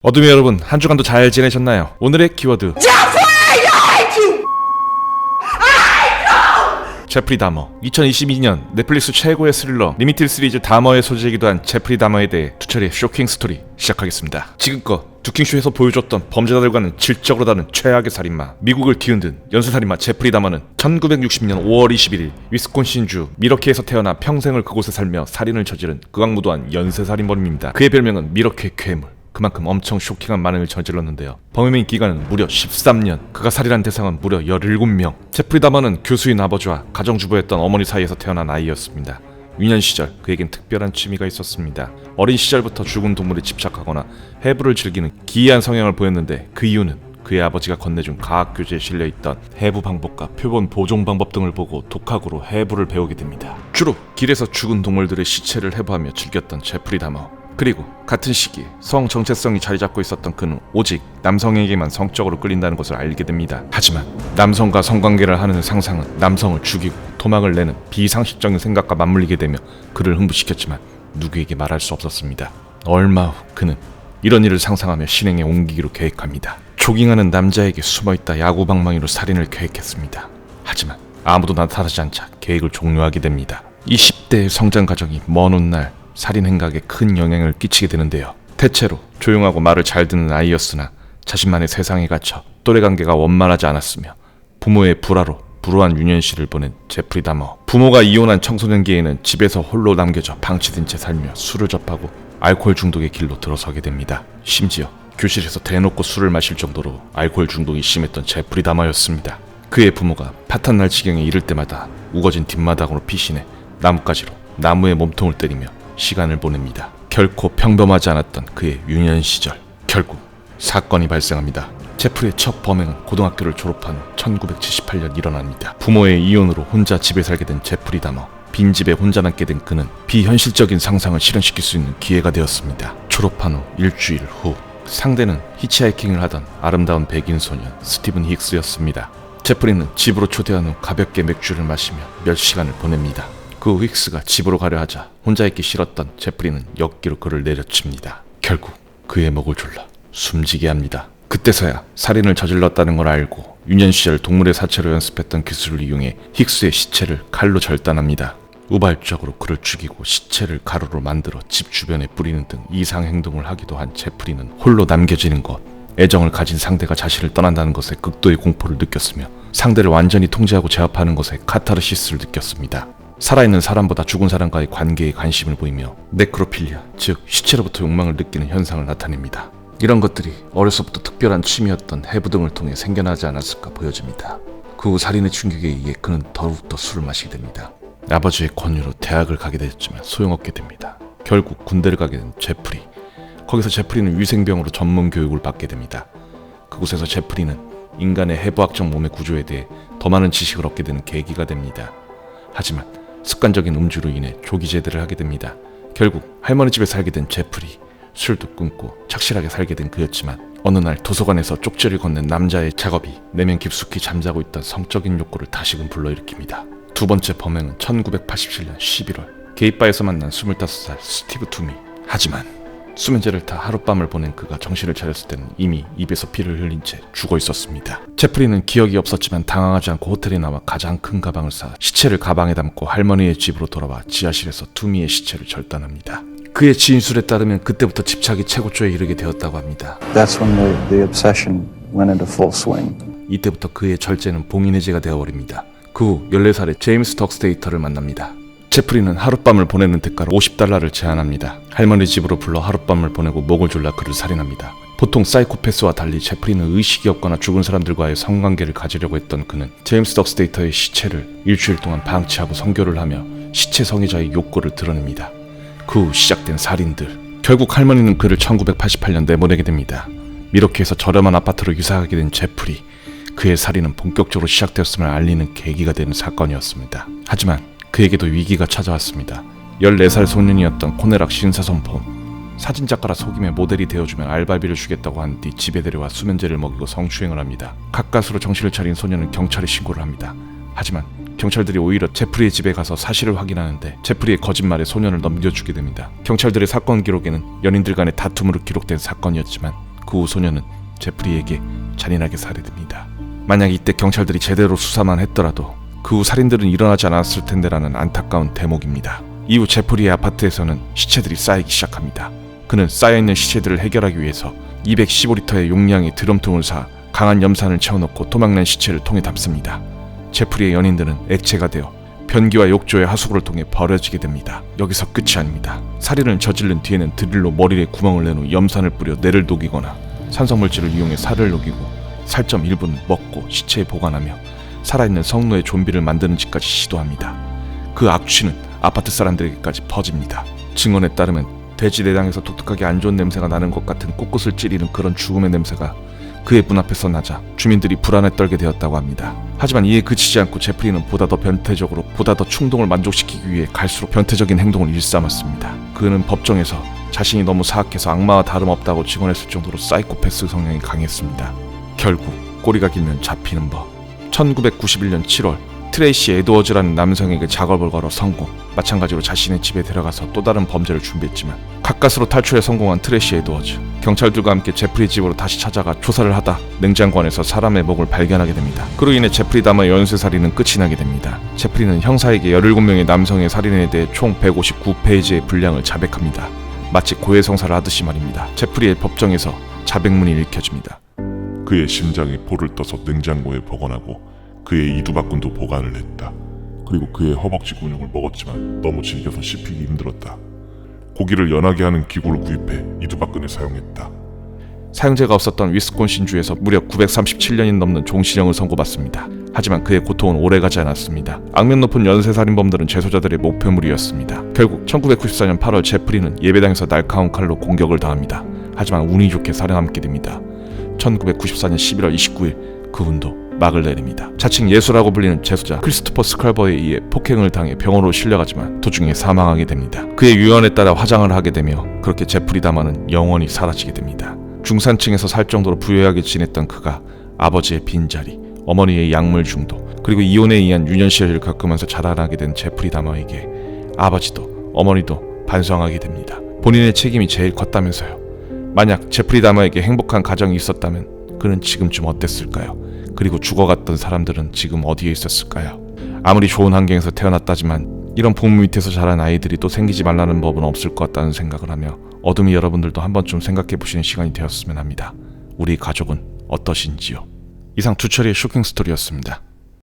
어둠이 여러분, 한 주간도 잘 지내셨나요? 오늘의 키워드 제프리 다머. 2022년 넷플릭스 최고의 스릴러 리미티드 시리즈 다머의 소재이기도 한 제프리 다머에 대해 두 차례 쇼킹 스토리 시작하겠습니다. 지금껏 두킹쇼에서 보여줬던 범죄자들과는 질적으로 다른 최악의 살인마, 미국을 뒤흔든 연쇄살인마 제프리 다머는 1960년 5월 21일 위스콘신주 미러키에서 태어나 평생을 그곳에 살며 살인을 저지른 극악무도한 연쇄살인범입니다. 그의 별명은 미러키의 괴물. 그만큼 엄청 쇼킹한 반응을 저질렀는데요. 범행의 기간은 무려 13년, 그가 살인한 대상은 무려 17명. 제프리 다머는 교수인 아버지와 가정주부였던 어머니 사이에서 태어난 아이였습니다. 유년 시절 그에겐 특별한 취미가 있었습니다. 어린 시절부터 죽은 동물에 집착하거나 해부를 즐기는 기이한 성향을 보였는데, 그 이유는 그의 아버지가 건네준 과학교재에 실려있던 해부 방법과 표본 보존 방법 등을 보고 독학으로 해부를 배우게 됩니다. 주로 길에서 죽은 동물들의 시체를 해부하며 즐겼던 제프리 다머. 그리고 같은 시기에 성 정체성이 자리잡고 있었던 그는 오직 남성에게만 성적으로 끌린다는 것을 알게 됩니다. 하지만 남성과 성관계를 하는 상상은 남성을 죽이고 토막을 내는 비상식적인 생각과 맞물리게 되며 그를 흥분시켰지만 누구에게 말할 수 없었습니다. 얼마 후 그는 이런 일을 상상하며 실행에 옮기기로 계획합니다. 조깅하는 남자에게 숨어있다 야구방망이로 살인을 계획했습니다. 하지만 아무도 나타나지 않자 계획을 종료하게 됩니다. 이 10대의 성장 과정이 먼 훗날 살인 행각에 큰 영향을 끼치게 되는데요. 대체로 조용하고 말을 잘 듣는 아이였으나 자신만의 세상에 갇혀 또래 관계가 원만하지 않았으며 부모의 불화로 불우한 유년시를 보낸 제프리 다머. 부모가 이혼한 청소년기에는 집에서 홀로 남겨져 방치된 채 살며 술을 접하고 알코올 중독의 길로 들어서게 됩니다. 심지어 교실에서 대놓고 술을 마실 정도로 알코올 중독이 심했던 제프리 다머였습니다. 그의 부모가 파탄날 지경에 이를 때마다 우거진 뒷마당으로 피신해 나뭇가지로 나무의 몸통을 때리며 시간을 보냅니다. 결코 평범하지 않았던 그의 유년 시절. 결국 사건이 발생합니다. 제프리의 첫 범행은 고등학교를 졸업한 후 1978년 일어납니다. 부모의 이혼으로 혼자 집에 살게 된 제프리 다머. 빈집에 혼자 남게 된 그는 비현실적인 상상을 실현시킬 수 있는 기회가 되었습니다. 졸업한 후 일주일 후 상대는 히치하이킹을 하던 아름다운 백인 소년 스티븐 힉스였습니다. 제프리는 집으로 초대한 후 가볍게 맥주를 마시며 몇 시간을 보냅니다. 그 후 힉스가 집으로 가려 하자 혼자 있기 싫었던 제프리는 역기로 그를 내려칩니다. 결국 그의 목을 졸라 숨지게 합니다. 그때서야 살인을 저질렀다는 걸 알고 유년 시절 동물의 사체로 연습했던 기술을 이용해 힉스의 시체를 칼로 절단합니다. 우발적으로 그를 죽이고 시체를 가루로 만들어 집 주변에 뿌리는 등 이상 행동을 하기도 한 제프리는 홀로 남겨지는 것, 애정을 가진 상대가 자신을 떠난다는 것에 극도의 공포를 느꼈으며 상대를 완전히 통제하고 제압하는 것에 카타르시스를 느꼈습니다. 살아있는 사람보다 죽은 사람과의 관계에 관심을 보이며 네크로필리아, 즉 시체로부터 욕망을 느끼는 현상을 나타냅니다. 이런 것들이 어려서부터 특별한 취미였던 해부 등을 통해 생겨나지 않았을까 보여집니다. 그 후 살인의 충격에 의해 그는 더욱더 술을 마시게 됩니다. 아버지의 권유로 대학을 가게 되었지만 소용없게 됩니다. 결국 군대를 가게 된 제프리. 거기서 제프리는 위생병으로 전문 교육을 받게 됩니다. 그곳에서 제프리는 인간의 해부학적 몸의 구조에 대해 더 많은 지식을 얻게 되는 계기가 됩니다. 하지만 습관적인 음주로 인해 조기 제대를 하게 됩니다. 결국 할머니 집에 살게 된 제프리. 술도 끊고 착실하게 살게 된 그였지만 어느 날 도서관에서 쪽지를 건넨 남자의 작업이 내면 깊숙이 잠자고 있던 성적인 욕구를 다시금 불러일으킵니다. 두 번째 범행은 1987년 11월 게이바에서 만난 25살 스티브 투미. 하지만 수면제를 타 하룻밤을 보낸 그가 정신을 차렸을 때는 이미 입에서 피를 흘린 채 죽어 있었습니다. 제프리는 기억이 없었지만 당황하지 않고 호텔에 나와 가장 큰 가방을 싸 시체를 가방에 담고 할머니의 집으로 돌아와 지하실에서 투미의 시체를 절단합니다. 그의 진술에 따르면 그때부터 집착이 최고조에 이르게 되었다고 합니다. That's when the obsession went into full swing. 이때부터 그의 절제는 봉인해제가 되어버립니다. 그 후 14살의 제임스 덕스테이터를 만납니다. 제프리는 하룻밤을 보내는 대가로 $50를 제안합니다. 할머니 집으로 불러 하룻밤을 보내고 목을 졸라 그를 살인합니다. 보통 사이코패스와 달리 제프리는 의식이 없거나 죽은 사람들과의 성관계를 가지려고 했던 그는 제임스 덕스테이터의 시체를 일주일 동안 방치하고 성교를 하며 시체 성애자의 욕구를 드러냅니다. 그 후 시작된 살인들. 결국 할머니는 그를 1988년 내보내게 됩니다. 미러키에서 저렴한 아파트로 이사하게 된 제프리. 그의 살인은 본격적으로 시작되었음을 알리는 계기가 되는 사건이었습니다. 하지만 그에게도 위기가 찾아왔습니다. 14살 소년이었던 코네락 신사선폰. 사진작가라 속임에 모델이 되어주면 알바비를 주겠다고 한 뒤 집에 데려와 수면제를 먹이고 성추행을 합니다. 가까스로 정신을 차린 소년은 경찰에 신고를 합니다. 하지만 경찰들이 오히려 제프리의 집에 가서 사실을 확인하는데 제프리의 거짓말에 소년을 넘겨주게 됩니다. 경찰들의 사건 기록에는 연인들 간의 다툼으로 기록된 사건이었지만 그 후 소녀는 제프리에게 잔인하게 살해됩니다. 만약 이때 경찰들이 제대로 수사만 했더라도 그 후 살인들은 일어나지 않았을 텐데라는 안타까운 대목입니다. 이후 제프리의 아파트에서는 시체들이 쌓이기 시작합니다. 그는 쌓여있는 시체들을 해결하기 위해서 215리터의 용량의 드럼통을 사 강한 염산을 채워넣고 토막난 시체를 통에 담습니다. 제프리의 연인들은 액체가 되어 변기와 욕조의 하수구를 통해 버려지게 됩니다. 여기서 끝이 아닙니다. 살인을 저지른 뒤에는 드릴로 머리에 구멍을 낸 후 염산을 뿌려 뇌를 녹이거나 산성물질을 이용해 살을 녹이고 살점 일부는 먹고 시체에 보관하며 살아있는 성노의 좀비를 만드는 짓까지 시도합니다. 그 악취는 아파트 사람들에게까지 퍼집니다. 증언에 따르면 돼지 내장에서 독특하게 안 좋은 냄새가 나는 것 같은 꼿꼿을 찌르는 그런 죽음의 냄새가 그의 문 앞에서 나자 주민들이 불안에 떨게 되었다고 합니다. 하지만 이에 그치지 않고 제프리는 보다 더 변태적으로 보다 더 충동을 만족시키기 위해 갈수록 변태적인 행동을 일삼았습니다. 그는 법정에서 자신이 너무 사악해서 악마와 다름없다고 증언했을 정도로 사이코패스 성향이 강했습니다. 결국 꼬리가 길면 잡히는 법. 1991년 7월 트레이시 에드워즈라는 남성에게 작업을 걸어 성공. 마찬가지로 자신의 집에 들어가서 또 다른 범죄를 준비했지만 가까스로 탈출에 성공한 트레이시 에드워즈. 경찰들과 함께 제프리 집으로 다시 찾아가 조사를 하다 냉장고 안에서 사람의 목을 발견하게 됩니다. 그로 인해 제프리 다머의 연쇄살인은 끝이 나게 됩니다. 제프리는 형사에게 17명의 남성의 살인에 대해 총 159페이지의 분량을 자백합니다. 마치 고해성사를 하듯이 말입니다. 제프리의 법정에서 자백문이 읽혀집니다. 그의 심장에 볼을 떠서 냉장고에 보관하고 그의 이두박근도 보관을 했다. 그리고 그의 허벅지 근육을 먹었지만 너무 질겨서 씹히기 힘들었다. 고기를 연하게 하는 기구를 구입해 이두박근에 사용했다. 사형제가 없었던 위스콘신주에서 무려 937년이 넘는 종신형을 선고받습니다. 하지만 그의 고통은 오래가지 않았습니다. 악명 높은 연쇄살인범들은 재소자들의 목표물이었습니다. 결국 1994년 8월 제프리는 예배당에서 날카로운 칼로 공격을 당합니다. 하지만 운이 좋게 살아남게 됩니다. 1994년 11월 29일 그 운도 막을 내립니다. 자칭 예수라고 불리는 재소자 크리스토퍼 스칼버에 의해 폭행을 당해 병원으로 실려가지만 도중에 사망하게 됩니다. 그의 유언에 따라 화장을 하게 되며 그렇게 제프리 다머는 영원히 사라지게 됩니다. 중산층에서 살 정도로 부유하게 지냈던 그가 아버지의 빈자리, 어머니의 약물 중독, 그리고 이혼에 의한 유년 시절을 겪으면서 자라나게 된 제프리 다머에게 아버지도 어머니도 반성하게 됩니다. 본인의 책임이 제일 컸다면서요. 만약 제프리 다머에게 행복한 가정이 있었다면 그는 지금쯤 어땠을까요? 그리고 죽어갔던 사람들은 지금 어디에 있었을까요? 아무리 좋은 환경에서 태어났다지만 이런 부모 밑에서 자란 아이들이 또 생기지 말라는 법은 없을 것 같다는 생각을 하며 어둠이 여러분들도 한 번쯤 생각해보시는 시간이 되었으면 합니다. 우리 가족은 어떠신지요? 이상 투철이의 쇼킹 스토리였습니다.